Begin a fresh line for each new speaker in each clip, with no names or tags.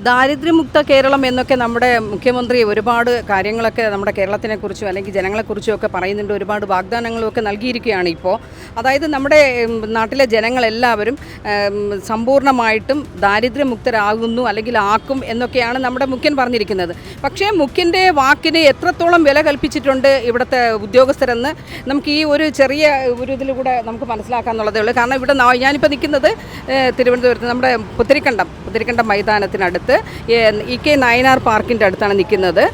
ദാരിദ്ര്യമുക്ത കേരളം എന്നൊക്കെ നമ്മുടെ മുഖ്യമന്ത്രി ഒരുപാട് കാര്യങ്ങളൊക്കെ നമ്മുടെ കേരളത്തിനെക്കുറിച്ചും അല്ലെങ്കിൽ ജനങ്ങളെക്കുറിച്ചും ഒക്കെ പറയുന്നുണ്ട്. ഒരുപാട് വാഗ്ദാനങ്ങളുമൊക്കെ നൽകിയിരിക്കുകയാണ് ഇപ്പോൾ. അതായത് നമ്മുടെ നാട്ടിലെ ജനങ്ങളെല്ലാവരും സമ്പൂർണ്ണമായിട്ടും ദാരിദ്ര്യമുക്തരാകുന്നു അല്ലെങ്കിൽ ആക്കും എന്നൊക്കെയാണ് നമ്മുടെ മുഖ്യൻ പറഞ്ഞിരിക്കുന്നത്. പക്ഷേ മുഖ്യൻ്റെ വാക്കിന് എത്രത്തോളം വില കൽപ്പിച്ചിട്ടുണ്ട് ഇവിടുത്തെ ഉദ്യോഗസ്ഥരെന്ന് നമുക്ക് ഈ ഒരു ചെറിയ ഒരു ഇതിലൂടെ നമുക്ക് മനസ്സിലാക്കാമെന്നുള്ളതേ ഉള്ളൂ. കാരണം ഇവിടെ ഞാനിപ്പോൾ നിൽക്കുന്നത് തിരുവനന്തപുരത്ത് നമ്മുടെ പുത്തരിക്കണ്ടം മൈതാനത്തിനടുത്ത് EK നായനാർ പാർക്കിൻ്റെ അടുത്താണ് നിൽക്കുന്നത്.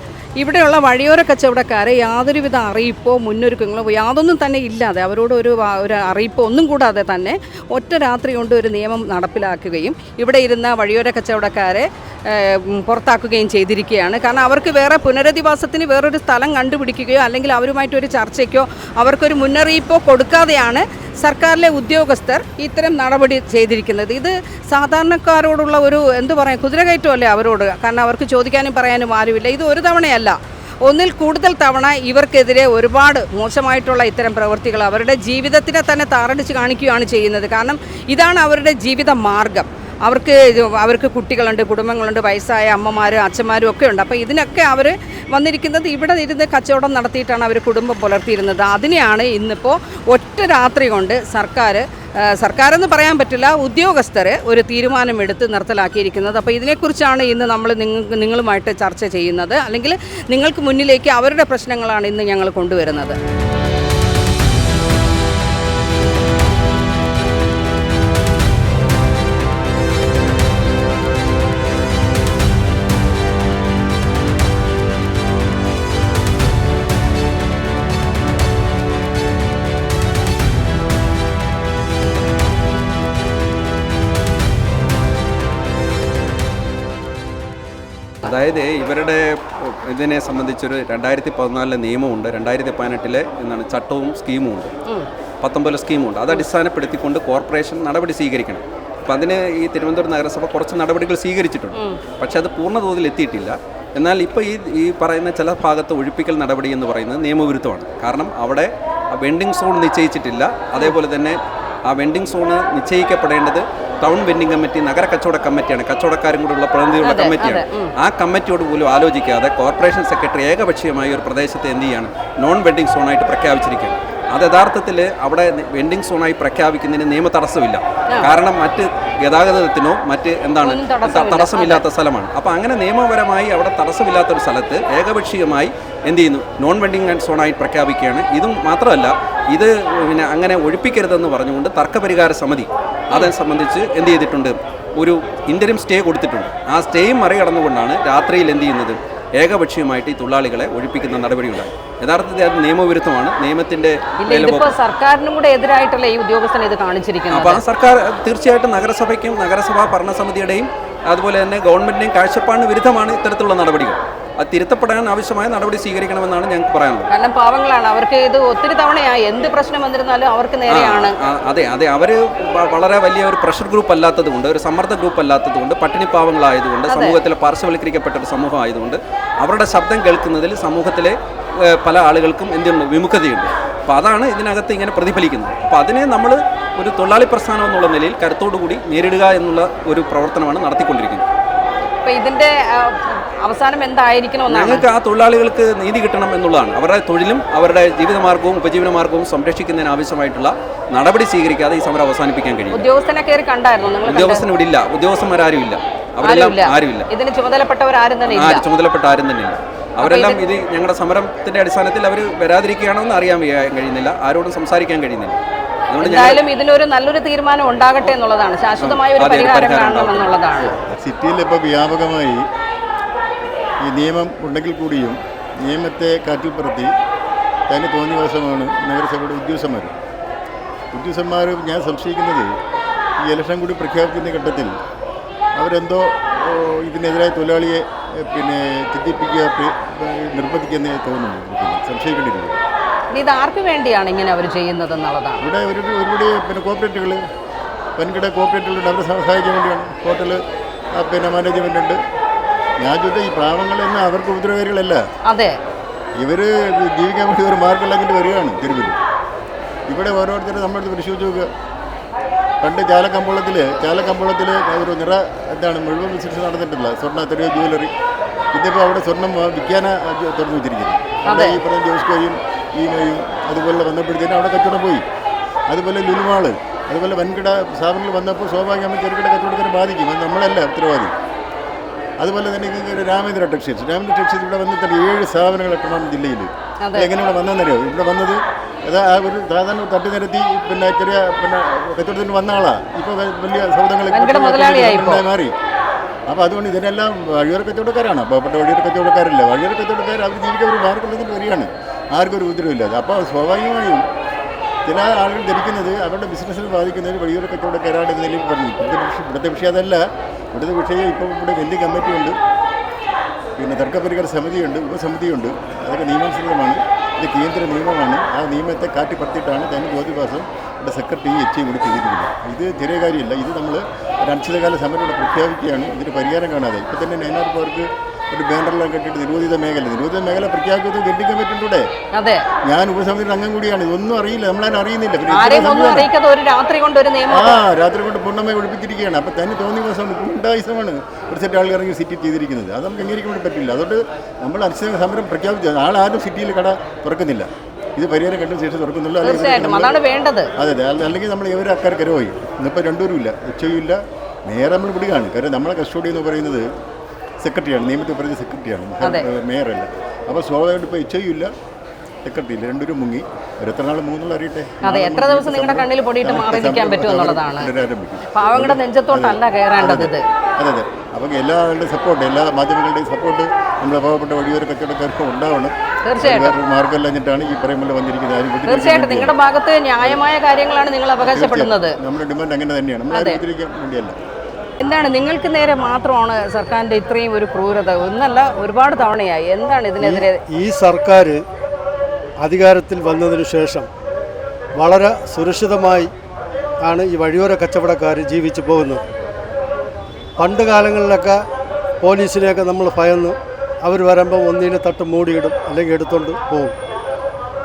ഇവിടെയുള്ള വഴിയോര കച്ചവടക്കാരെ യാതൊരുവിധ അറിയിപ്പോ മുന്നൊരുക്കങ്ങളോ യാതൊന്നും തന്നെ ഇല്ലാതെ അവരോട് ഒരു അറിയിപ്പോ ഒന്നും കൂടാതെ തന്നെ ഒറ്റ രാത്രി കൊണ്ട് ഒരു നിയമം നടപ്പിലാക്കുകയും ഇവിടെ ഇരുന്ന വഴിയോര കച്ചവടക്കാരെ പുറത്താക്കുകയും ചെയ്തിരിക്കുകയാണ്. കാരണം അവർക്ക് വേറെ പുനരധിവാസത്തിന് വേറൊരു സ്ഥലം കണ്ടുപിടിക്കുകയോ അല്ലെങ്കിൽ അവരുമായിട്ടൊരു ചർച്ചയ്ക്കോ അവർക്കൊരു മുന്നറിയിപ്പോ കൊടുക്കാതെയാണ് സർക്കാരിലെ ഉദ്യോഗസ്ഥർ ഇത്തരം നടപടി ചെയ്തിരിക്കുന്നത്. ഇത് സാധാരണക്കാരോടുള്ള ഒരു കുതിരകയറ്റമല്ലേ അവരോട്. കാരണം അവർക്ക് ചോദിക്കാനും പറയാനും ആരുമില്ല. ഇത് ഒരു തവണയല്ല, ഒന്നിൽ കൂടുതൽ തവണ ഇവർക്കെതിരെ ഒരുപാട് മോശമായിട്ടുള്ള ഇത്തരം പ്രവൃത്തികൾ അവരുടെ ജീവിതത്തിനെ തന്നെ താറടിച്ച് കാണിക്കുകയാണ് ചെയ്യുന്നത്. കാരണം ഇതാണ് അവരുടെ ജീവിത മാർഗം. അവർക്ക് കുട്ടികളുണ്ട്, കുടുംബങ്ങളുണ്ട്, വയസ്സായ അമ്മമാരും അച്ഛന്മാരും ഒക്കെ ഉണ്ട്. അപ്പോൾ ഇതിനൊക്കെ അവർ വന്നിരിക്കുന്നത് ഇവിടെ ഇരുന്ന് കച്ചവടം നടത്തിയിട്ടാണ് അവർ കുടുംബം പുലർത്തിയിരുന്നത്. അതിനെയാണ് ഇന്നിപ്പോൾ ഒറ്റ രാത്രി കൊണ്ട് സർക്കാരെന്ന് പറയാൻ പറ്റില്ല, ഉദ്യോഗസ്ഥർ ഒരു തീരുമാനമെടുത്ത് നിർത്തലാക്കിയിരിക്കുന്നത്. അപ്പോൾ ഇതിനെക്കുറിച്ചാണ് ഇന്ന് നമ്മൾ നിങ്ങളുമായിട്ട് ചർച്ച ചെയ്യുന്നത്. അല്ലെങ്കിൽ നിങ്ങൾക്ക് മുന്നിലേക്ക് അവരുടെ പ്രശ്നങ്ങളാണ് ഇന്ന് ഞങ്ങൾ കൊണ്ടുവരുന്നത്.
അതായത് ഇവരുടെ ഇതിനെ സംബന്ധിച്ചൊരു 2014 നിയമമുണ്ട്, 2018 എന്താണ് ചട്ടവും സ്കീമും ഉണ്ട്, 19 സ്കീമുണ്ട്. അത് അടിസ്ഥാനപ്പെടുത്തിക്കൊണ്ട് കോർപ്പറേഷൻ നടപടി സ്വീകരിക്കണം. അപ്പം അതിന് ഈ തിരുവനന്തപുരം നഗരസഭ കുറച്ച് നടപടികൾ സ്വീകരിച്ചിട്ടുണ്ട്. പക്ഷേ അത് പൂർണ്ണ തോതിൽ എത്തിയിട്ടില്ല. എന്നാൽ ഇപ്പോൾ ഈ പറയുന്ന ചില ഭാഗത്ത് ഒഴിപ്പിക്കൽ നടപടി എന്ന് പറയുന്നത് നിയമവിരുദ്ധമാണ്. കാരണം അവിടെ വെൻഡിങ് സോൺ നിശ്ചയിച്ചിട്ടില്ല. അതേപോലെ തന്നെ ആ വെൻഡിങ് സോണ് നിശ്ചയിക്കപ്പെടേണ്ടത് ടൗൺ വെൻഡിങ് കമ്മിറ്റി, നഗര കച്ചവട കമ്മിറ്റിയാണ്, കച്ചവടക്കാരും കൂടെയുള്ള പ്രതിനിധികളുടെ കമ്മിറ്റിയാണ്. ആ കമ്മിറ്റിയോട് പോലും ആലോചിക്കാതെ കോർപ്പറേഷൻ സെക്രട്ടറി ഏകപക്ഷീയമായി ഒരു പ്രദേശത്തെ എന്ത് ചെയ്യാണ് നോൺ വെൻഡിങ് സോണായിട്ട് പ്രഖ്യാപിച്ചിരിക്കുകയാണ്. അത് യഥാർത്ഥത്തിൽ അവിടെ വെൻഡിങ് സോണായി പ്രഖ്യാപിക്കുന്നതിന് നിയമ തടസ്സമില്ല. കാരണം മറ്റ് ഗതാഗതത്തിനോ മറ്റ് തടസ്സമില്ലാത്ത സ്ഥലമാണ്. അപ്പോൾ അങ്ങനെ നിയമപരമായി അവിടെ തടസ്സമില്ലാത്തൊരു സ്ഥലത്ത് ഏകപക്ഷീയമായി എന്ത് ചെയ്യുന്നു നോൺ വെൻഡിങ് സോണായി പ്രഖ്യാപിക്കുകയാണ്. ഇതും മാത്രമല്ല, ഇത് അങ്ങനെ ഒഴിപ്പിക്കരുതെന്ന് പറഞ്ഞുകൊണ്ട് തർക്കപരിഹാര സമിതി അതിനെ സംബന്ധിച്ച് എന്ത് ചെയ്തിട്ടുണ്ട്, ഒരു ഇൻ്ററിം സ്റ്റേ കൊടുത്തിട്ടുണ്ട്. ആ സ്റ്റേയും മറികടന്നുകൊണ്ടാണ് രാത്രിയിൽ എന്ത് ചെയ്യുന്നത് ഏകപക്ഷീയമായിട്ട് ഈ തൊഴിലാളികളെ ഒഴിപ്പിക്കുന്ന നടപടിയുണ്ടായി. യഥാർത്ഥത്തിൽ അത് നിയമവിരുദ്ധമാണ്. നിയമത്തിന്റെ
സർക്കാരിനും കൂടെ എതിരായിട്ടുള്ള ഈ ഉദ്യോഗസ്ഥനെ ഇത് കാണിച്ചിരിക്കുന്നത്.
അപ്പോൾ ആ സർക്കാർ തീർച്ചയായിട്ടും നഗരസഭയ്ക്കും നഗരസഭാ ഭരണസമിതിയുടെയും അതുപോലെ തന്നെ ഗവൺമെന്റിന്റെയും കാഴ്ചപ്പാടിന് വിരുദ്ധമാണ് ഇത്തരത്തിലുള്ള നടപടികൾ. അത് തിരുത്തപ്പെടാൻ ആവശ്യമായ നടപടി സ്വീകരിക്കണമെന്നാണ് ഞങ്ങൾക്ക് പറയാനുള്ളത്.
കാരണം പാവങ്ങളാണ്, അവർക്ക് ഇത് ഒത്തിരി തവണയായി എന്ത് പ്രശ്നം വന്നിരുന്നാലും അവർക്ക് നേരെയാണ്.
അതെ അവർ വളരെ വലിയ ഒരു പ്രഷർ ഗ്രൂപ്പ് അല്ലാത്തതുകൊണ്ട്, ഒരു സമ്മർദ്ദ ഗ്രൂപ്പ് അല്ലാത്തതുകൊണ്ട്, പട്ടിണി പാവങ്ങളായതുകൊണ്ട്, സമൂഹത്തിൽ പാർശ്വവൽക്കരിക്കപ്പെട്ട ഒരു സമൂഹം ആയതുകൊണ്ട് അവരുടെ ശബ്ദം കേൾക്കുന്നതിൽ സമൂഹത്തിലെ പല ആളുകൾക്കും എന്തുണ്ട്, വിമുഖതയുണ്ട്. അപ്പോൾ അതാണ് ഇതിനകത്ത് ഇങ്ങനെ പ്രതിഫലിക്കുന്നത്. അപ്പോൾ അതിനെ നമ്മൾ ഒരു തൊഴിലാളി പ്രസ്ഥാനം എന്നുള്ള നിലയിൽ കരുത്തോടുകൂടി നേരിടുക എന്നുള്ള ഒരു പ്രവർത്തനമാണ് നടത്തിക്കൊണ്ടിരിക്കുന്നത്.
അപ്പോൾ ഇതിൻ്റെ അവസാനം എന്തായിരിക്കണം?
ഞങ്ങൾക്ക് ആ തൊഴിലാളികൾക്ക് നീതി കിട്ടണം എന്നുള്ളതാണ്. അവരുടെ തൊഴിലും അവരുടെ ജീവിതമാർഗവും ഉപജീവനമാർഗവും സംരക്ഷിക്കുന്നതിന് ആവശ്യമായിട്ടുള്ള നടപടി സ്വീകരിക്കാതെ ഈ സമരം അവസാനിപ്പിക്കാൻ കഴിയും.
ഉദ്യോഗസ്ഥനെ കയറി കണ്ടായിരുന്നു?
ഉദ്യോഗസ്ഥൻ ഇവിടെ ഇല്ല, ഉദ്യോഗസ്ഥന്മാരും ഇല്ല, അവരെല്ലാം ആരുമില്ല.
ഇതിന് ചുമതലപ്പെട്ടവർ ആരും തന്നെ
ഇല്ല. അവരെല്ലാം ഇത് ഞങ്ങളുടെ സമരത്തിന്റെ അടിസ്ഥാനത്തിൽ അവർ വരാതിരിക്കുകയാണോ എന്ന് അറിയാൻ കഴിയുന്നില്ല, ആരോടും സംസാരിക്കാൻ കഴിയുന്നില്ല.
എന്തായാലും ഇതിനൊരു നല്ലൊരു തീരുമാനം ഉണ്ടാകട്ടെ എന്നുള്ളതാണ്, ശാശ്വതമായ ഒരു പരിഹാരം കാണണമെന്നുള്ളതാണ്.
സിറ്റിയിൽ ഇപ്പോൾ വ്യാപകമായി ഈ നിയമം ഉണ്ടെങ്കിൽ കൂടിയും നിയമത്തെ കാറ്റിൽ പറത്തി തന്നെ തോന്നിയ വശമാണ് നഗരസഭയുടെ ഉദ്യോഗസ്ഥന്മാർ. ഞാൻ സംശയിക്കുന്നത് ഈ ഇലക്ഷൻ കൂടി പ്രഖ്യാപിക്കുന്ന ഘട്ടത്തിൽ അവരെന്തോ ഇതിനെതിരായ തൊഴിലാളിയെ ചിന്തിപ്പിക്കുക, നിർബന്ധിക്കുന്നേ തോന്നുന്നു. സംശയിക്കേണ്ടിയിരിക്കുന്നു.
ഇത് ആർക്ക് വേണ്ടിയാണ് ഇങ്ങനെ അവർ ചെയ്യുന്നത് എന്നുള്ളതാണ്.
ഇവിടെ ഒരുപാട് കോർപ്പറേറ്റുകൾ, വൻകിട കോർപ്പറേറ്റുകളുണ്ട്, അവരെ സഹായിക്കാൻ വേണ്ടിയാണ്. ഹോട്ടൽ മാനേജ്മെൻ്റ് ഉണ്ട്. ഞാൻ ചോദിച്ചാൽ ഈ പാവങ്ങളൊന്നും അവർക്ക് ഉപദ്രവകാരികളല്ല.
അതെ,
ഇവർ ജീവിക്കാൻ വേണ്ടി ഒരു മാർഗം ഉണ്ടാക്കിയിട്ട് വരികയാണ് തെരുവിൽ. ഇവിടെ ഓരോരുത്തരും നമ്മളടുത്ത് പരിശോധിച്ച് നോക്കുക, പണ്ട് ചാലക്കമ്പോളത്തിൽ ഒരു എന്താണ് മുഴുവൻ ബിസിനസ് നടന്നിട്ടില്ല. സ്വർണ്ണ തെരുവ് ജ്വല്ലറി. ഇതിപ്പോൾ അവിടെ സ്വർണം വിൽക്കാൻ തുറന്നു വെച്ചിരിക്കുന്നു. അവിടെ ഈ പറഞ്ഞ ജോസ്കോയും ഈനോയും അതുപോലെ വന്നപ്പോഴത്തേനും അവിടെ കച്ചവടം പോയി. അതുപോലെ ലുലുമാള്, അതുപോലെ വൻകിട സ്ഥാപനങ്ങൾ വന്നപ്പോൾ സ്വാഭാവികമായി ചെറുകിട കച്ചവടത്തിന് ബാധിക്കും. അത് നമ്മളല്ല ഉത്തരവാദി. അതുപോലെ തന്നെ രാമേന്ദ്ര ടെക്സ്റ്റൈൽസ് ഇവിടെ വന്നിട്ട് 7 സ്ഥാപനങ്ങൾ എറണാകുളം ജില്ലയിൽ. എങ്ങനെ ഇവിടെ വന്നതെന്നറിയോ? ഇവിടെ വന്നത് അത് ആ ഒരു സാധാരണ തട്ടി നിരത്തി ചെറിയ കച്ചവടത്തിന് വന്ന ആളാണ്. ഇപ്പോൾ വലിയ സൗദങ്ങൾ മാറി. അപ്പോൾ അതുകൊണ്ട് ഇതിനെല്ലാം വഴിയോര കച്ചവടക്കാരാണ്. പാവപ്പെട്ട വഴിയോര കച്ചവടക്കാരല്ല. വഴിയോര കച്ചവടക്കാർ അവർ ജീവിക്കാൻ ഒരു മാർഗമുള്ളതിന് വരികയാണ്. ആർക്കും ഒരു ഉപദ്രവമില്ലാതെ. അപ്പോൾ സ്വാഭാവികമായും ചില ആളുകൾ ധരിക്കുന്നത് അവരുടെ ബിസിനസ്സിനെ ബാധിക്കുന്നതിന് വഴിയോര കച്ചവടക്കാരാണ് എന്ന നിലയിൽ പറഞ്ഞു. ഇവിടുത്തെ വിഷയം അതല്ല. ഇവിടുത്തെ വിഷയം ഇപ്പോൾ ഇവിടെ വലിയ കമ്മിറ്റിയുണ്ട്, തർക്കപരിഹാര സമിതിയുണ്ട്, ഉപസമിതിയുണ്ട്. അതൊക്കെ നിയമാനുസൃതമാണ്. ഇത് കേന്ദ്ര നിയമമാണ്. ആ നിയമത്തെ കാറ്റിപ്പറത്തിയിട്ടാണ് തന്നെ ബോധ്യവാസം ഇവിടെ സെക്രട്ടറി എച്ച് കൂടി ചെയ്തിരിക്കുന്നത്. ഇത് ചെറിയ കാര്യമില്ല. ഇത് നമ്മൾ ഒരു അനിശ്ചിതകാല സമരം ഇവിടെ പ്രഖ്യാപിക്കുകയാണ്. ഇതിന് പരിഹാരം കാണാതെ ഇപ്പോൾ തന്നെ നയനാർ പാർക്ക് ഒരു ബാനറെല്ലാം കെട്ടിയിട്ട് നിരോധിത മേഖല പ്രഖ്യാപിച്ചത് ഗെല്ലിംഗ് കമ്മിറ്റിയുടെ ഞാൻ ഉപസമിതിയുടെ അംഗം കൂടിയാണ്. ഇതൊന്നും അറിയില്ല, നമ്മളതിനെ അറിയുന്നില്ല. രാത്രി കൊണ്ട് പൂർണ്ണമായി ഒഴിപ്പിച്ചിരിക്കുകയാണ്. അപ്പോൾ തന്നെ തോന്നിയ ദിവസം ഗുണ്ടായുസമാണ് ഒരു സെറ്റ് ആളുകൾ ഇറങ്ങി സിറ്റി ചെയ്തിരിക്കുന്നത്. അത് നമുക്ക് അംഗീകരിക്കാൻ വേണ്ടി പറ്റില്ല. അതുകൊണ്ട് നമ്മൾ അനിശ്ചിത സമരം പ്രഖ്യാപിച്ചത് ആരും സിറ്റിയിൽ കട തുറക്കുന്നില്ല. ഇത് പരിഹാരം കണ്ടതിന് ശേഷം തുറക്കുന്നില്ല. അതെ, അല്ലെങ്കിൽ നമ്മൾ ഇവരെ അക്കാർക്ക് പോയി. ഇന്നിപ്പോൾ രണ്ടുപേരും ഇല്ല, എച്ച്ഒയും ഇല്ല. നേരെ നമ്മൾ വിടുകയാണ്. കാരണം നമ്മളെ കസ്റ്റഡി എന്ന് പറയുന്നത് സെക്രട്ടറിയാണ്, നിയമത്തിൽ പറയുന്നത് സെക്രട്ടറിയാണ്, മേയറല്ല. അപ്പോൾ സ്വാഭാവികമായിട്ട് ഇപ്പോൾ എച്ച്ഒയും ഇല്ല, സെക്രട്ടറി ഇല്ല. രണ്ടുപേരും മുങ്ങി. എത്ര നാൾ മൂന്നുള്ള അറിയട്ടെ.
എത്ര ദിവസം നിങ്ങളുടെ കണ്ണിൽ പൊടിയിട്ട് മാറി നിൽക്കാൻ പറ്റുമെന്നുള്ളതാണ്. പാവങ്ങളുടെ നെഞ്ചത്തോട്ടല്ല കയറേണ്ടത് ഇത്.
അതെ. അപ്പം എല്ലാവരുടെയും സപ്പോർട്ട്, എല്ലാ മാധ്യമങ്ങളുടെയും സപ്പോർട്ട് നമ്മുടെ പാവപ്പെട്ട വഴിയോര കച്ചവടക്കാർക്കും ഉണ്ടാവണം. തീർച്ചയായിട്ടും മാർഗം എന്നിട്ടാണ് ഈ പറയുമ്പോൾ വന്നിരിക്കുന്നത്.
തീർച്ചയായിട്ടും നിങ്ങളുടെ ഭാഗത്ത് ന്യായമായ കാര്യങ്ങളാണ് നിങ്ങൾ അവകാശപ്പെടുന്നത്.
നമ്മുടെ ഡിമാൻഡ് അങ്ങനെ തന്നെയാണ്. നമ്മൾ ഉപദ്രവിക്കാൻ വേണ്ടിയല്ല.
എന്താണ് നിങ്ങൾക്ക് നേരെ മാത്രമാണ് സർക്കാരിൻ്റെ ഇത്രയും ഒരു ക്രൂരത? ഒന്നല്ല, ഒരുപാട് തവണയായി. എന്താണ് ഇതിനെതിരെ?
ഈ സർക്കാർ അധികാരത്തിൽ വന്നതിന് ശേഷം വളരെ സുരക്ഷിതമായി ആണ് ഈ വഴിയോര കച്ചവടക്കാർ ജീവിച്ചു പോകുന്നത്. പണ്ട് കാലങ്ങളിലൊക്കെ പോലീസിനെയൊക്കെ നമ്മൾ ഭയന്ന് അവർ വരുമ്പോൾ ഒന്നിനെ തട്ട് മൂടിയിടും, അല്ലെങ്കിൽ എടുത്തുകൊണ്ട് പോകും.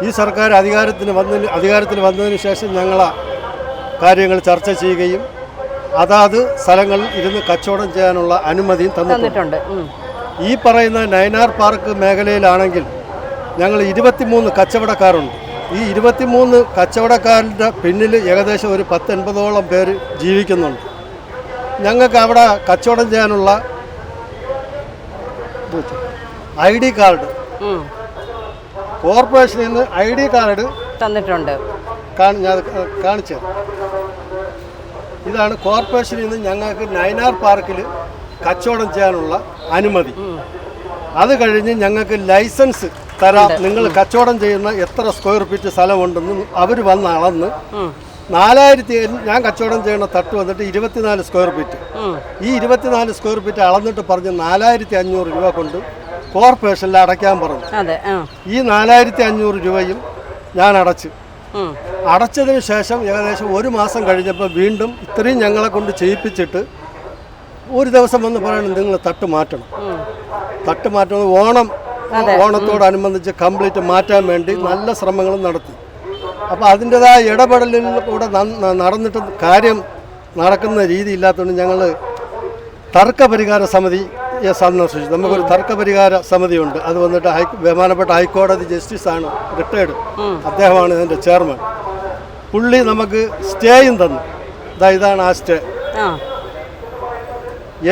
ഈ സർക്കാർ അധികാരത്തിൽ വന്നതിന് ശേഷം ഞങ്ങൾ കാര്യങ്ങൾ ചർച്ച ചെയ്യുകയും അതാത് സ്ഥലങ്ങളിൽ ഇരുന്ന് കച്ചവടം ചെയ്യാനുള്ള അനുമതിയും തന്നിട്ടുണ്ട്. ഈ പറയുന്ന നയനാർ പാർക്ക് മേഖലയിലാണെങ്കിൽ ഞങ്ങൾ 23 കച്ചവടക്കാരുണ്ട്. ഈ 23 കച്ചവടക്കാരുടെ പിന്നിൽ ഏകദേശം ഒരു 10-80ഓളം പേര് ജീവിക്കുന്നുണ്ട്. ഞങ്ങൾക്ക് അവിടെ കച്ചവടം ചെയ്യാനുള്ള ID കാർഡ് കോർപ്പറേഷനിൽ നിന്ന് ID കാർഡ് തന്നിട്ടുണ്ട്. കാണിച്ചു. ഇതാണ് കോർപ്പറേഷനിൽ നിന്ന് ഞങ്ങൾക്ക് നയനാർ പാർക്കിൽ കച്ചവടം ചെയ്യാനുള്ള അനുമതി. അത് കഴിഞ്ഞ് ഞങ്ങൾക്ക് ലൈസൻസ് തരാം. നിങ്ങൾ കച്ചവടം ചെയ്യുന്ന എത്ര സ്ക്വയർ ഫീറ്റ് സ്ഥലമുണ്ടെന്ന് അവർ വന്ന് അളന്ന് 4000 ഞാൻ കച്ചവടം ചെയ്യുന്ന തട്ട് വന്നിട്ട് 24 സ്ക്വയർ ഫീറ്റ്. ഈ 24 സ്ക്വയർ ഫീറ്റ് അളന്നിട്ട് പറഞ്ഞ് 4500 രൂപ കൊണ്ട് കോർപ്പറേഷനിൽ അടയ്ക്കാൻ പറഞ്ഞു. ഈ 4500 രൂപയും ഞാൻ അടച്ചതിന് ശേഷം ഏകദേശം 1 മാസം കഴിഞ്ഞപ്പോൾ വീണ്ടും ഇത്രയും ഞങ്ങളെ കൊണ്ട് ചെയ്യിപ്പിച്ചിട്ട് ഒരു ദിവസം വന്ന് പറയണം നിങ്ങൾ തട്ട് മാറ്റണം. ഓണത്തോടനുബന്ധിച്ച് കംപ്ലീറ്റ് മാറ്റാൻ വേണ്ടി നല്ല ശ്രമങ്ങളും നടത്തി. അപ്പോൾ അതിൻ്റെതായ ഇടപെടലിലൂടെ നടന്നിട്ട് കാര്യം നടക്കുന്ന രീതി ഇല്ലാത്തതുകൊണ്ട് ഞങ്ങൾ തർക്കപരിഹാര സമിതിയെ സന്ദർശിച്ചു. നമുക്കൊരു തർക്കപരിഹാര സമിതിയുണ്ട്. അത് വന്നിട്ട് ബഹുമാനപ്പെട്ട ഹൈക്കോടതി ജസ്റ്റിസാണ്, റിട്ടയർഡ്, അദ്ദേഹമാണ് ഇതിൻ്റെ ചെയർമാൻ. പുള്ളി നമുക്ക് സ്റ്റേയും തന്നു. ഇതാണ് ആ സ്റ്റേ.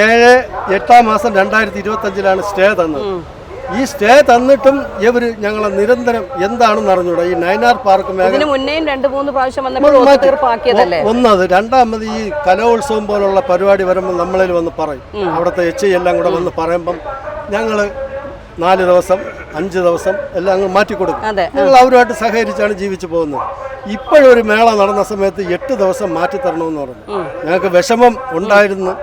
7-8 മാസം 2025 സ്റ്റേ തന്നത്. ഈ സ്റ്റേ തന്നിട്ടും ഇവർ ഞങ്ങളെ നിരന്തരം എന്താണെന്ന് അറിഞ്ഞൂടാ. ഈ നയനാർ പാർക്ക് മേഖല ഒന്നത്, രണ്ടാമത് ഈ കലോത്സവം പോലുള്ള പരിപാടി വരുമ്പോൾ നമ്മളിൽ വന്ന് പറയും. അവിടുത്തെ HI എല്ലാം കൂടെ വന്ന് പറയുമ്പം ഞങ്ങൾ 4 ദിവസം 5 ദിവസം എല്ലാം അങ്ങ് മാറ്റിക്കൊടുക്കും. ഞങ്ങൾ അവരുമായിട്ട് സഹകരിച്ചാണ് ജീവിച്ചു പോകുന്നത്. ഇപ്പോഴൊരു മേള നടന്ന സമയത്ത് 8 ദിവസം മാറ്റിത്തരണമെന്ന് പറഞ്ഞു. ഞങ്ങൾക്ക് വിഷമം ഉണ്ടായിരുന്നു.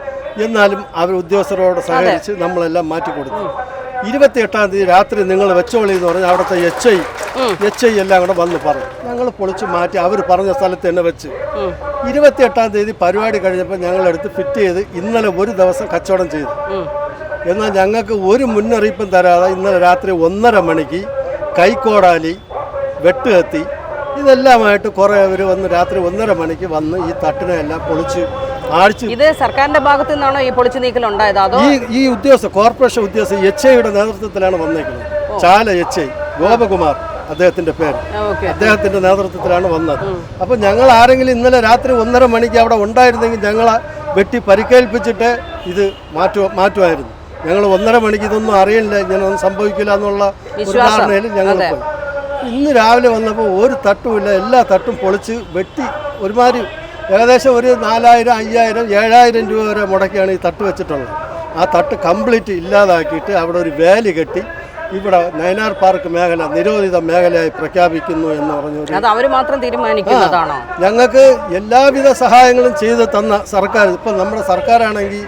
എന്നാലും അവർ ഉദ്യോഗസ്ഥരോട് സഹകരിച്ച് നമ്മളെല്ലാം മാറ്റിക്കൊടുത്തു. 28-ാം തീയതി രാത്രി നിങ്ങൾ വെച്ചോളി എന്ന് പറഞ്ഞാൽ അവിടുത്തെ HI എല്ലാം കൂടെ വന്ന് പറഞ്ഞു. ഞങ്ങൾ പൊളിച്ച് മാറ്റി അവർ പറഞ്ഞ സ്ഥലത്ത് തന്നെ വെച്ച് 28-ാം തീയതി പരിപാടി കഴിഞ്ഞപ്പോൾ ഞങ്ങളെടുത്ത് ഫിറ്റ് ചെയ്ത് ഇന്നലെ ഒരു ദിവസം കച്ചവടം ചെയ്തു. എന്നാൽ ഞങ്ങൾക്ക് ഒരു മുന്നറിയിപ്പും തരാതെ ഇന്നലെ രാത്രി 1:30 മണിക്ക് കൈക്കോടാലി, വെട്ടുകത്തി, ഇതെല്ലാമായിട്ട് കുറേ അവർ വന്ന് രാത്രി 1:30 മണിക്ക് വന്ന് ഈ തട്ടിനെ എല്ലാം പൊളിച്ച് ആഴ്ച.
ഇത് സർക്കാരിന്റെ ഭാഗത്തു നിന്നാണോ ഈ പൊളിച്ചു നീക്കൽ ഉണ്ടായത്? അതോ
ഈ ഉദ്യോഗസ്ഥ കോർപ്പറേഷൻ ഉദ്യോഗസ്ഥ HIയുടെ നേതൃത്വത്തിലാണ് വന്നേക്കുന്നത്. ചാല HI ഗോപകുമാർ അദ്ദേഹത്തിന്റെ പേര്, അദ്ദേഹത്തിന്റെ നേതൃത്വത്തിലാണ് വന്നത്. അപ്പോൾ ഞങ്ങൾ ആരെങ്കിലും ഇന്നലെ രാത്രി 1:30 മണിക്ക് അവിടെ ഉണ്ടായിരുന്നെങ്കിൽ ഞങ്ങളെ വെട്ടി പരിക്കേൽപ്പിച്ചിട്ട് ഇത് മാറ്റുമായിരുന്നു. ഞങ്ങൾ 1:30 മണിക്ക് ഇതൊന്നും അറിയില്ല, ഇങ്ങനെയൊന്നും സംഭവിക്കില്ല എന്നുള്ള ഒരു ധാരണയിൽ ഞങ്ങൾ പോയി. ഇന്ന് രാവിലെ വന്നപ്പോൾ ഒരു തട്ടുമില്ല, എല്ലാ തട്ടും പൊളിച്ച് വെട്ടി ഒരുമാതിരി ഏകദേശം ഒരു 4000, 5000, 7000 രൂപ വരെ മുടക്കിയാണ് ഈ തട്ട് വെച്ചിട്ടുള്ളത്. ആ തട്ട് കംപ്ലീറ്റ് ഇല്ലാതാക്കിയിട്ട് അവിടെ ഒരു വേലി കെട്ടി ഇവിടെ നയനാർ പാർക്ക് മേഖല നിരോധിത മേഖലയായി പ്രഖ്യാപിക്കുന്നു എന്ന് പറഞ്ഞു.
അത് അവർ മാത്രം തീരുമാനിക്കുന്നതാണോ?
ഞങ്ങൾക്ക് എല്ലാവിധ സഹായങ്ങളും ചെയ്ത് തന്ന സർക്കാർ, ഇപ്പം നമ്മുടെ സർക്കാരാണെങ്കിൽ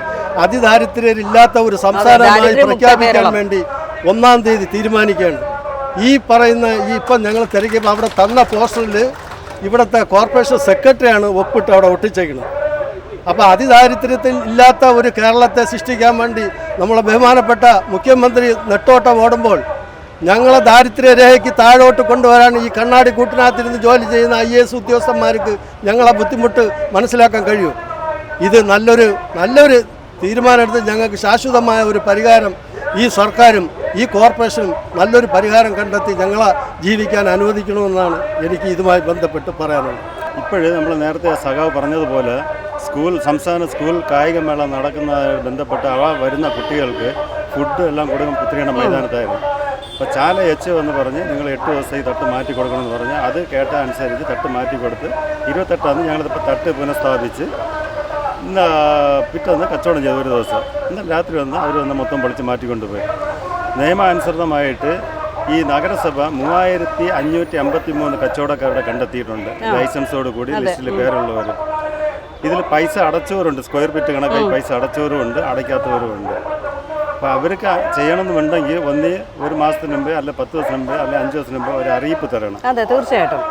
അതിദാരിദ്ര്യരില്ലാത്ത ഒരു സംസ്ഥാനമായി പ്രഖ്യാപിക്കാൻ വേണ്ടി 1-ാം തീയതി തീരുമാനിക്കുകയാണ്. ഈ പറയുന്ന ഇപ്പം ഞങ്ങൾ തിരക്കിയപ്പോൾ അവിടെ തന്ന പോസ്റ്ററിൽ ഇവിടുത്തെ കോർപ്പറേഷൻ സെക്രട്ടറിയാണ് ഒപ്പിട്ട് അവിടെ ഒട്ടിച്ചേക്കുന്നത്. അപ്പോൾ അതിദാരിദ്ര്യത്തിൽ ഇല്ലാത്ത ഒരു കേരളത്തെ സൃഷ്ടിക്കാൻ വേണ്ടി നമ്മളെ ബഹുമാനപ്പെട്ട മുഖ്യമന്ത്രി നെട്ടോട്ടം ഓടുമ്പോൾ ഞങ്ങളെ ദാരിദ്ര്യരേഖയ്ക്ക് താഴോട്ട് കൊണ്ടുവരാൻ ഈ കണ്ണാടി കൂട്ടിനകത്തിരുന്ന് ജോലി ചെയ്യുന്ന IAS ഉദ്യോഗസ്ഥന്മാർക്ക് ഞങ്ങളെ ബുദ്ധിമുട്ട് മനസ്സിലാക്കാൻ കഴിയും. ഇത് നല്ലൊരു തീരുമാനമെടുത്ത് ഞങ്ങൾക്ക് ശാശ്വതമായ ഒരു പരിഹാരം ഈ സർക്കാരും ഈ കോർപ്പറേഷനും നല്ലൊരു പരിഹാരം കണ്ടെത്തി ഞങ്ങളെ ജീവിക്കാൻ അനുവദിക്കണമെന്നാണ് എനിക്ക് ഇതുമായി ബന്ധപ്പെട്ട് പറയാനുള്ളത്.
ഇപ്പോഴ് നമ്മൾ നേരത്തെ സഖാവ് പറഞ്ഞതുപോലെ സംസ്ഥാന സ്കൂൾ കായികമേള നടക്കുന്നതുമായി ബന്ധപ്പെട്ട് വരുന്ന കുട്ടികൾക്ക് ഫുഡ് എല്ലാം കൊടുക്കും പുത്തിരിയുടെ മൈതാനത്തായിരുന്നു. അപ്പോൾ ചാല HO എന്ന് പറഞ്ഞ് നിങ്ങൾ 8 ദിവസം ഈ തട്ട് മാറ്റി കൊടുക്കണമെന്ന് പറഞ്ഞ് അത് കേട്ട അനുസരിച്ച് തട്ട് മാറ്റി കൊടുത്ത് 28 ഞങ്ങളിപ്പോൾ തട്ട് പുനഃസ്ഥാപിച്ച് ഇന്ന് പിറ്റേന്ന് കച്ചവടം ചെയ്തു. ഒരു ദിവസം ഇന്നലെ രാത്രി അവർ മൊത്തം പൊളിച്ച് മാറ്റിക്കൊണ്ടുപോയി. നിയമാനുസൃതമായിട്ട് ഈ നഗരസഭ 3553 കച്ചവടക്കാരുടെ കണ്ടെത്തിയിട്ടുണ്ട്, ലൈസൻസോട് കൂടി ലിസ്റ്റിൽ പേരുള്ളവർ. ഇതിൽ പൈസ അടച്ചവരുണ്ട്, സ്ക്വയർ ഫീറ്റ് കണക്കായി പൈസ അടച്ചവരുമുണ്ട്, അടയ്ക്കാത്തവരുമുണ്ട്. അപ്പോൾ അവർക്ക് ചെയ്യണമെന്നുണ്ടെങ്കിൽ ഒരു മാസത്തിന് മുമ്പേ അല്ല 10 ദിവസം മുമ്പേ അല്ല 5 ദിവസം മുമ്പേ ഒരു അറിയിപ്പ് തരണം.
അതെ, തീർച്ചയായിട്ടും.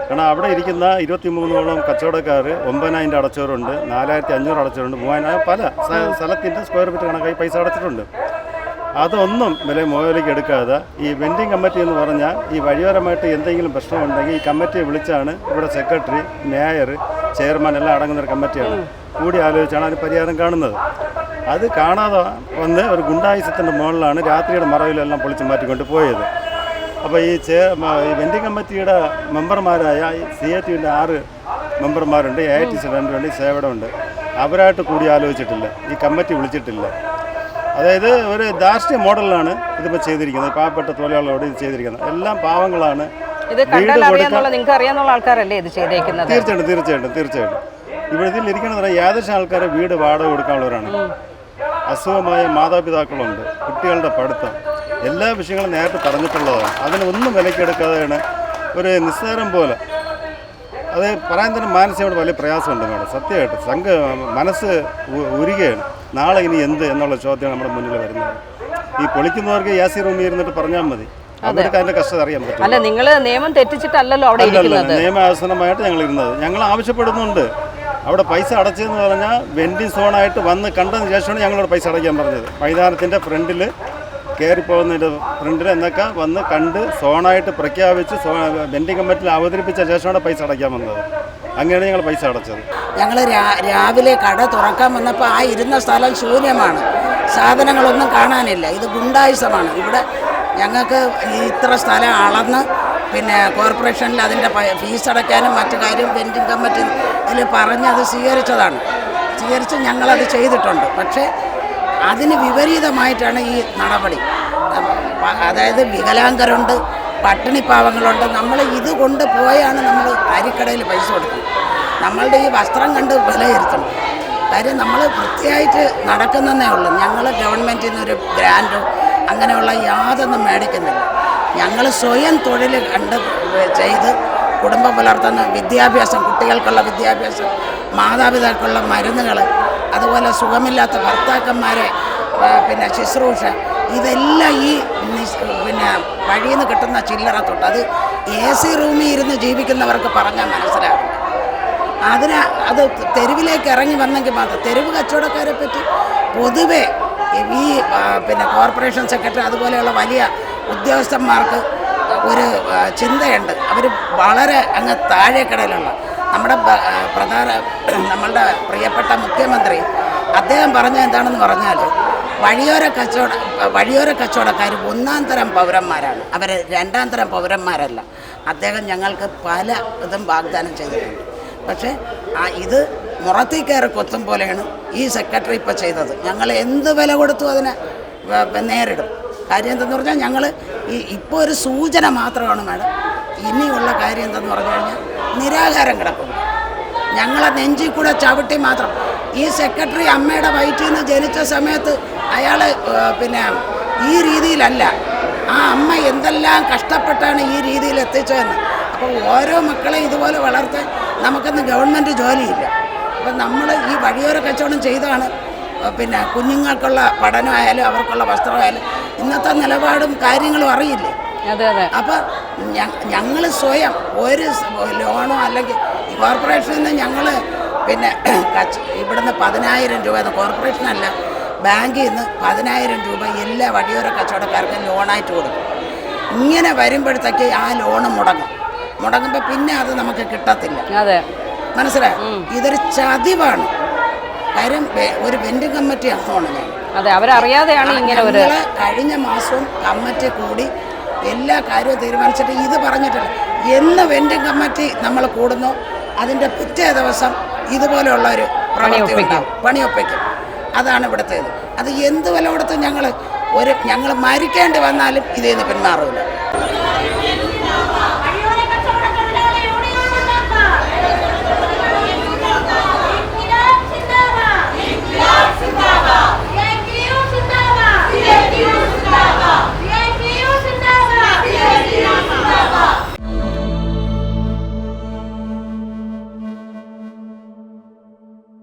കാരണം അവിടെ ഇരിക്കുന്ന 23ഓളം കച്ചവടക്കാർ 9000 അടച്ചവരുണ്ട്, 4500 അടച്ചവരുണ്ട്, 3000 പല സ്ഥലത്തിൻ്റെ സ്ക്വയർ ഫീറ്റ് കണക്കായി പൈസ അടച്ചിട്ടുണ്ട്. അതൊന്നും മുതലേക്ക് എടുക്കാതെ ഈ വെൻഡിങ് കമ്മിറ്റി എന്ന് പറഞ്ഞാൽ ഈ വഴിയോരമായിട്ട് എന്തെങ്കിലും പ്രശ്നമുണ്ടെങ്കിൽ ഈ കമ്മിറ്റിയെ വിളിച്ചാണ് ഇവിടെ സെക്രട്ടറി, മേയർ, ചെയർമാൻ എല്ലാം അടങ്ങുന്നൊരു കമ്മിറ്റിയാണ്. കൂടി ആലോചിച്ചാണ് അതിന് പരിഹാരം കാണുന്നത്. അത് കാണാതെ വന്ന് ഒരു ഗുണ്ടായുസത്തിൻ്റെ മുകളിലാണ് രാത്രിയുടെ മറവിലെല്ലാം പൊളിച്ച് മാറ്റിക്കൊണ്ട് പോയത്. അപ്പോൾ ഈ വെൻഡിങ് കമ്മിറ്റിയുടെ മെമ്പർമാരായ CATയുടെ 6 മെമ്പർമാരുണ്ട്, AITC 2 ഉണ്ട്, സേവയുടെ ഉണ്ട്. അവരായിട്ട് കൂടി ആലോചിച്ചിട്ടില്ല, ഈ കമ്മിറ്റി വിളിച്ചിട്ടില്ല. അതായത് ഒരു ധാർഷ്ട്യ മോഡലിലാണ് ഇതിപ്പോൾ ചെയ്തിരിക്കുന്നത്. പാവപ്പെട്ട തൊഴിലാളികളോട് ഇത് ചെയ്തിരിക്കുന്നത് എല്ലാം പാവങ്ങളാണ്.
നിങ്ങൾക്ക് അറിയാവുന്ന ആൾക്കാരല്ലേ ഇത് ചെയ്തേക്കുന്നത്?
തീർച്ചയായിട്ടും. ഇവിടെ ഇതിൽ ഇരിക്കണമെന്ന് പറഞ്ഞാൽ ഏകദേശം ആൾക്കാരെ വീട് വാടക കൊടുക്കാനുള്ളവരാണ്. അസുഖമായ മാതാപിതാക്കളുണ്ട്, കുട്ടികളുടെ പഠിത്തം, എല്ലാ വിഷയങ്ങളും നേരത്തെ പറഞ്ഞിട്ടുള്ളതാണ്. അതിനൊന്നും വിലക്കെടുക്കാതെയാണ് ഒരു നിസ്സാരം പോലെ. അത് പറയാൻ തന്നെ മാനസികമായിട്ട് വലിയ പ്രയാസമുണ്ട് മേഡം. സത്യമായിട്ട് മനസ്സ് ഉരുകയാണ്. നാളെ ഇനി എന്ത് എന്നുള്ള ചോദ്യമാണ് നമ്മുടെ മുന്നിൽ വരുന്നത്. ഈ പൊളിക്കുന്നവർക്ക് AC റൂമിൽ ഇരുന്നിട്ട് പറഞ്ഞാൽ മതി, അവർക്ക് അതിൻ്റെ കഷ്ടത അറിയാൻ പറ്റും.
അല്ല, നിങ്ങൾ നിയമം തെറ്റിച്ചിട്ടല്ലല്ലോ അവിടെ ഇരിക്കുന്നത്.
നിയമാനുസൃതമായിട്ട് ഞങ്ങൾ ഇരുന്നത്. ഞങ്ങൾ ആവശ്യപ്പെടുന്നുണ്ട്. അവിടെ പൈസ അടച്ചതെന്ന് പറഞ്ഞാൽ വെൻഡിങ് സോണായിട്ട് വന്ന് കണ്ടതിന് ശേഷമാണ് ഞങ്ങളോട് പൈസ അടയ്ക്കാൻ പറഞ്ഞത്. മൈതാനത്തിൻ്റെ ഫ്രണ്ടിൽ കയറിപ്പോകുന്നതിൻ്റെ ഫ്രണ്ടിൽ എന്നൊക്കെ വന്ന് കണ്ട് സോണായിട്ട് പ്രഖ്യാപിച്ച് വെൻഡിങ് കമ്മിറ്റിയിൽ അവതരിപ്പിച്ച ശേഷമാണ് പൈസ അടയ്ക്കാൻ വന്നത്. അങ്ങനെയാണ് ഞങ്ങൾ പൈസ അടച്ചത്.
ഞങ്ങൾ രാവിലെ കട തുറക്കാൻ വന്നപ്പോൾ ആ ഇരുന്ന സ്ഥലം ശൂന്യമാണ്, സാധനങ്ങളൊന്നും കാണാനില്ല. ഇത് ഗുണ്ടായുസമാണ്. ഇവിടെ ഞങ്ങൾക്ക് ഇത്ര സ്ഥലം അളന്ന് കോർപ്പറേഷനിൽ അതിൻ്റെ ഫീസ് അടയ്ക്കാനും മറ്റു കാര്യം വെൻഡിങ് കമ്മിറ്റി ഇതിൽ പറഞ്ഞ് അത് സ്വീകരിച്ച് ഞങ്ങളത് ചെയ്തിട്ടുണ്ട്. പക്ഷേ അതിന് വിപരീതമായിട്ടാണ് ഈ നടപടി. അതായത് വികലാംഗരുണ്ട്, പട്ടിണി പാവങ്ങളുണ്ട്. നമ്മൾ ഇത് കൊണ്ട് പോയാണ് നമ്മൾ അരിക്കടയിൽ പൈസ കൊടുക്കുന്നത്. നമ്മളുടെ ഈ വസ്ത്രം കണ്ട് വിലയിരുത്തണം. കാര്യം നമ്മൾ വൃത്തിയായിട്ട് നടക്കുന്നതേ ഉള്ളൂ. ഞങ്ങൾ ഗവൺമെൻറ്റിൽ നിന്നൊരു ഗ്രാൻഡോ അങ്ങനെയുള്ള യാതൊന്നും മേടിക്കുന്നില്ല. ഞങ്ങൾ സ്വയം തൊഴിൽ ചെയ്ത് കുടുംബം പുലർത്തുന്ന വിദ്യാഭ്യാസം, കുട്ടികൾക്കുള്ള വിദ്യാഭ്യാസം, മാതാപിതാക്കളുള്ള മരുന്നുകൾ, അതുപോലെ സുഖമില്ലാത്ത ഭർത്താക്കന്മാരെ ശുശ്രൂഷ, ഇതെല്ലാം ഈ വഴിയിൽ നിന്ന് കിട്ടുന്ന ചില്ലറ തൊട്ട് അത് AC റൂമിൽ ഇരുന്ന് ജീവിക്കുന്നവർക്ക് പറഞ്ഞാൽ മനസ്സിലാകും. അത് തെരുവിലേക്ക് ഇറങ്ങി വന്നെങ്കിൽ മാത്രം. തെരുവ് കച്ചവടക്കാരെ പറ്റി പൊതുവെ ഈ കോർപ്പറേഷൻ സെക്രട്ടറി അതുപോലെയുള്ള വലിയ ഉദ്യോഗസ്ഥന്മാർക്ക് ഒരു ചിന്തയുണ്ട്. അവർ വളരെ അങ്ങ് താഴേക്കടയിലുള്ള നമ്മുടെ നമ്മളുടെ പ്രിയപ്പെട്ട മുഖ്യമന്ത്രി അദ്ദേഹം പറഞ്ഞ എന്താണെന്ന് പറഞ്ഞാൽ വഴിയോര കച്ചവടക്കാർ ഒന്നാം തരം പൗരന്മാരാണ്, അവർ രണ്ടാം തരം പൗരന്മാരല്ല. അദ്ദേഹം ഞങ്ങൾക്ക് പല ഇതും വാഗ്ദാനം ചെയ്തിട്ടുണ്ട്. പക്ഷേ ഇത് മുറത്തിൽ കയറി കൊത്തും പോലെയാണ് ഈ സെക്രട്ടറി ഇപ്പോൾ ചെയ്തത്. ഞങ്ങൾ എന്ത് വില കൊടുത്തു അതിനെ നേരിടും. കാര്യം എന്തെന്ന് പറഞ്ഞാൽ ഞങ്ങൾ ഇപ്പോൾ ഒരു സൂചന മാത്രമാണ് മാഡം. ഇനിയുള്ള കാര്യം എന്തെന്ന് പറഞ്ഞു കഴിഞ്ഞാൽ നിരാഹാരം കിടക്കുന്നു. ഞങ്ങളെ നെഞ്ചിൽ കൂടെ ചവിട്ടി മാത്രം. ഈ സെക്രട്ടറി അമ്മയുടെ വയറ്റിൽ നിന്ന് ജനിച്ച സമയത്ത് അയാൾ പിന്നെ ഈ രീതിയിലല്ല, ആ അമ്മ എന്തെല്ലാം കഷ്ടപ്പെട്ടാണ് ഈ രീതിയിൽ എത്തിച്ചതെന്ന്. അപ്പോൾ ഓരോ മക്കളെ ഇതുപോലെ വളർത്താൻ നമുക്കൊന്ന് ഗവൺമെൻറ് ജോലിയില്ല. അപ്പം നമ്മൾ ഈ വഴിയോര കച്ചവടം ചെയ്താണ് പിന്നെ കുഞ്ഞുങ്ങൾക്കുള്ള പഠനമായാലും അവർക്കുള്ള വസ്ത്രമായാലും ഇന്നത്തെ നിലപാടും കാര്യങ്ങളും അറിയില്ലേ. അപ്പം ഞങ്ങൾ സ്വയം ഒരു ലോണോ അല്ലെങ്കിൽ കോർപ്പറേഷനിൽ നിന്ന് ഞങ്ങൾ പിന്നെ ഇവിടുന്ന് 10,000 രൂപ, കോർപ്പറേഷനല്ല ബാങ്കിൽ നിന്ന് 10,000 രൂപ എല്ലാ വഴിയോര കച്ചവടക്കാർക്കും ലോണായിട്ട് കൊടുക്കും. ഇങ്ങനെ വരുമ്പോഴത്തേക്ക് ആ ലോണ് മുടങ്ങുമ്പോൾ പിന്നെ അത് നമുക്ക് കിട്ടത്തില്ല. മനസ്സിലായോ? ഇതൊരു ചതിവാണ്. കാര്യം ഒരു വെൻഡിങ് കമ്മിറ്റി അംഗമാണ് ഞാൻ.
അവരറിയാതെയാണ് ഇങ്ങനെ ഒരു
കഴിഞ്ഞ മാസവും കമ്മിറ്റി കൂടി എല്ലാ കാര്യവും തീരുമാനിച്ചിട്ട് ഇത് പറഞ്ഞിട്ടില്ല. എന്ന് വെൻഡിങ് കമ്മിറ്റി നമ്മൾ കൂടുന്നു അതിൻ്റെ പിറ്റേ ദിവസം ഇതുപോലെയുള്ള ഒരു പണിയൊപ്പിക്കും. അതാണ് ഇവിടുത്തേത്. അത് എന്ത് വില കൊടുത്തും ഞങ്ങൾ മരിക്കേണ്ടി വന്നാലും ഇതിൽ നിന്ന് പിന്മാറില്ല.